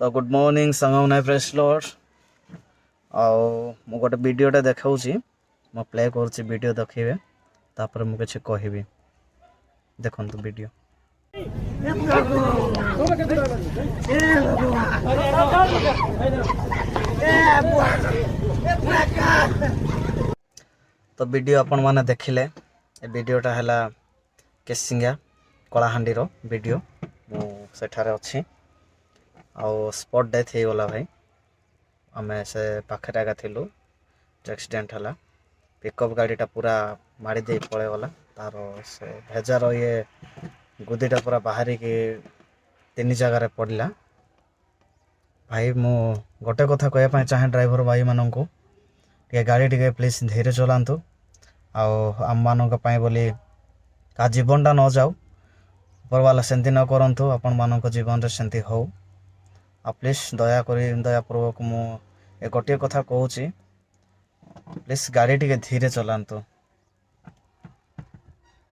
तो good morning संगमने press Lord आउ मु गोटे वीडियोटे देखाऊँगी मो प्ले कर वीडियो देखिए तापर मु किसी कहबी देखो वीडियो तो वीडियो आपण माने देखिले ए वीडियोटा हैला केसिंगा कलाहांडी रो वीडियो मु सेठारे अछि आउ स्पॉट डेथ हो गला भाई आम से पाखे आगा थिलु एक्सीडेंट हला पिकअप गाड़ीटा पूरा माड़ी दे पळे गला तार से भेजार ये गुदीटा पूरा बाहरी की तीन जगह पड़ला भाई मु गोटे कथा कहया चाहे ड्राइवर भाई मानू टे गाड़ी टे प्लीज धीरे चलातु आम मानक बोली का जीवनटा न जाऊ उपरवाला सेमती न करंतु आपण मानक जीवन रे सेमती हो प्लीज दयापूर्वक मु गोटे कथा कहूँ प्लीज गाड़ी टे धीरे चलातु